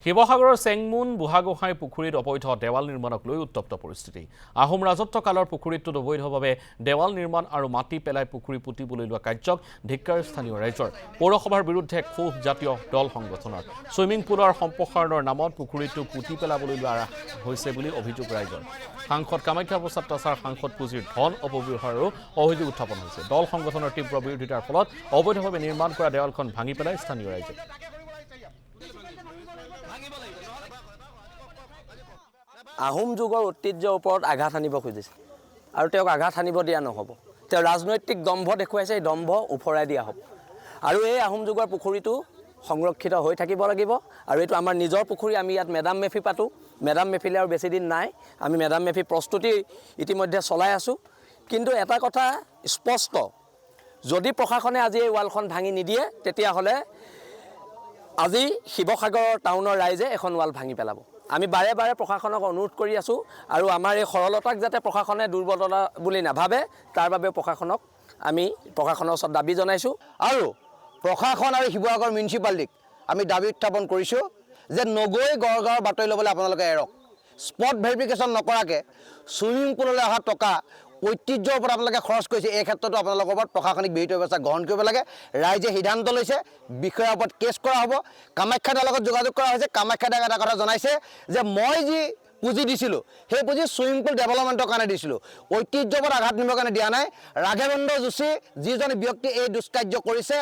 শিৱসাগৰৰ চেংমুন বুঢ়াগোহাঁই পুখুৰীত অবৈধ দেৱাল নিৰ্মাণক লৈ উত্তপ্ত পৰিস্থিতি। আহোম ৰাজত্বকালৰ পুখুৰীটোত অবৈধভাৱে দেৱাল নিৰ্মাণ আৰু মাটি পেলাই পুখুৰী পুতিবলৈ লোৱা কাৰ্যক ধিক্কাৰ স্থানীয় ৰাইজৰ। পৌৰসভাৰ বিৰুদ্ধে ক্ষোভ জাতীয় দল সংগঠনৰ। ছুইমিং পুলৰ সম্প্ৰসাৰণৰ নামত পুখুৰীটো পুতি পেলাবলৈ লোৱা হৈছে বুলি অভিযোগ ৰাইজৰ। সাংসদ কামাখ্যা প্ৰসাদ তাছাৰ সাংসদ পুঁজিৰ ধন অপব্যৱহাৰো অভিযোগ উত্থাপন হৈছে। দল সংগঠনৰ তীব্ৰ বিৰোধিতাৰ ফলত অবৈধভাৱে নিৰ্মাণ কৰা দেৱালখন ভাঙি পেলাই স্থানীয় ৰাইজে। আহোম যুগৰ ঐতিহ্যৰ ওপৰত আঘাত আনিব খুজিছে আৰু তেওঁক আঘাত আনিব দিয়া নহ'ব। তেওঁ ৰাজনৈতিক দম্ভ দেখুৱাইছে, এই দম্ভ উফৰাই দিয়া হ'ব। আৰু এই আহোম যুগৰ পুখুৰীটো সংৰক্ষিত হৈ থাকিব লাগিব। আৰু এইটো আমাৰ নিজৰ পুখুৰী। আমি ইয়াত মেডাম মেফি পাতোঁ। মেডাম মেফিলে আৰু বেছি দিন নাই। আমি মেডাম মেফি প্ৰস্তুতি ইতিমধ্যে চলাই আছোঁ। কিন্তু এটা কথা স্পষ্ট, যদি প্ৰশাসনে আজি এই ৱালখন ভাঙি নিদিয়ে, তেতিয়াহ'লে আজি শিৱসাগৰৰ টাউনৰ ৰাইজে এখন ৱাল ভাঙি পেলাব। আমি বাৰে বাৰে প্ৰশাসনক অনুৰোধ কৰি আছোঁ আৰু আমাৰ এই সৰলতাক যাতে প্ৰশাসনে দুৰ্বলতা বুলি নাভাবে, তাৰ বাবে প্ৰশাসনৰ ওচৰত দাবী জনাইছোঁ। আৰু প্ৰশাসন আৰু শিৱসাগৰ মিউনিচিপালিটিক আমি দাবী উত্থাপন কৰিছোঁ যে নগৈ গড়গাঁৱৰ বাতৰি ল'বলৈ আপোনালোকে এৰক। স্পট ভেৰিফিকেশ্যন নকৰাকৈ ছুইমিং পুললৈ অহা টকা ঐতিহ্যৰ ওপৰত আপোনালোকে খৰচ কৰিছে। এই ক্ষেত্ৰতো আপোনালোকৰ ওপৰত প্ৰশাসনিক বিহিত ব্যৱস্থা গ্ৰহণ কৰিব লাগে। ৰাইজে সিদ্ধান্ত লৈছে, বিষয়াৰ ওপৰত কেছ কৰা হ'ব। কামাখ্যা দাৰ লগত যোগাযোগ কৰা হৈছে। কামাখ্যা দাক এটা কথা জনাইছে যে মই যি পুঁজি দিছিলোঁ, সেই পুঁজি ছুইমিং পুল ডেভেলপমেণ্টৰ কাৰণে দিছিলোঁ, ঐতিহ্যৰ ওপৰত আঘাত নিবৰ কাৰণে দিয়া নাই। ৰাঘৱেন্দ্ৰ যোশী যিজন ব্যক্তি এই দুষ্কাৰ্য কৰিছে,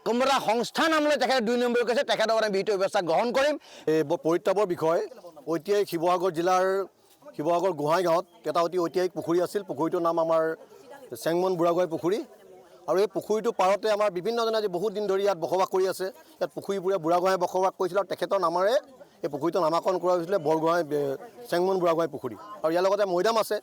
কোনোবা সংস্থাৰ নাম লৈ তেখেতে 2 নম্বৰ কৈছে, তেখেতৰ কাৰণে বিহিত ব্যৱস্থা গ্ৰহণ কৰিম। এই পৰিত্ৰাপৰ বিষয় ঐতিহাসিক শিৱসাগৰ জিলাৰ শিৱসাগৰ গোহাঁই গাঁৱত এটা অতি ঐতিহাসিক পুখুৰী আছিল। পুখুৰীটোৰ নাম আমাৰ চেংমন বুঢ়াগোহাঁই পুখুৰী। আৰু এই পুখুৰীটোৰ পাৰতে আমাৰ বিভিন্নজনে আজি বহুত দিন ধৰি ইয়াত বসবাস কৰি আছে। ইয়াত পুখুৰীবোৰে বুঢ়াগোহাঁই বসবাস কৰিছিল আৰু তেখেতৰ নামেৰে এই পুখুৰীটো নামাকৰণ কৰা হৈছিলে বৰগোহাঁই চেংমন বুঢ়াগোহাঁই পুখুৰী। আৰু ইয়াৰ লগতে মৈদাম আছে।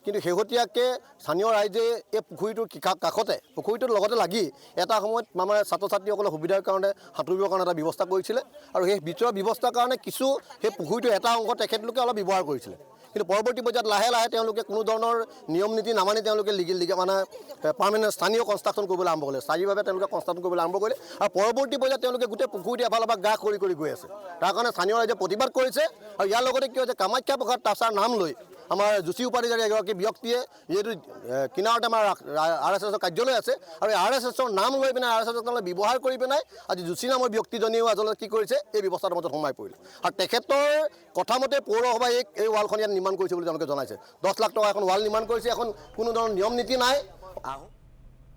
কিন্তু শেহতীয়াকৈ স্থানীয় ৰাইজে এই পুখুৰীটোৰ কাষতে পুখুৰীটোৰ লগতে লাগি এটা সময়ত আমাৰ ছাত্ৰ ছাত্ৰীসকলৰ সুবিধাৰ কাৰণে সাঁতুৰিবৰ কাৰণে এটা ব্যৱস্থা কৰিছিলে। আৰু সেই ভিতৰৰ ব্যৱস্থাৰ কাৰণে কিছু সেই পুখুৰীটোৰ এটা অংশ তেখেতলোকে অলপ ব্যৱহাৰ কৰিছিলে। কিন্তু পৰৱৰ্তী পৰ্যায়ত লাহে লাহে তেওঁলোকে কোনো ধৰণৰ নিয়ম নীতি নামানি তেওঁলোকে মানে পাৰ্মানেণ্ট স্থানীয় কনষ্ট্ৰাকশ্যন কৰিবলৈ আৰম্ভ কৰিলে। স্থায়ীভাৱে তেওঁলোকে কনষ্ট্ৰাকশ্যন কৰিবলৈ আৰম্ভ কৰিলে। আৰু পৰৱৰ্তী পৰ্যায়ত তেওঁলোকে গোটেই পুখুৰীটো এফালৰ পৰা গা কৰি গৈ আছে। তাৰ কাৰণে স্থানীয় ৰাইজে প্ৰতিবাদ কৰিছে। আৰু ইয়াৰ লগতে কি হৈছে, কামাখ্যা প্ৰসাদ তাছাৰ নাম লৈ আমাৰ যোশী উপাধিধাৰী এগৰাকী ব্যক্তিয়ে যিহেতু কিনাৰতে আমাৰ RSSৰ কাৰ্যালয় আছে, আৰু RSSৰ নাম লৈ পিনে RSSক ব্যৱহাৰ কৰি পিনাই আজি যোশী নামৰ ব্যক্তিজনেও আচলতে কি কৰিছে, এই ব্যৱস্থাটোৰ মাজত সোমাই পৰিলে। আৰু তেখেতৰ কথামতে পৌৰসভাই এই ৱালখন ইয়াত নিৰ্মাণ কৰিছে বুলি তেওঁলোকে জনাইছে। 10 লাখ টকা এখন ৱাল নিৰ্মাণ কৰিছে। এখন কোনো ধৰণৰ নিয়ম নীতি নাই।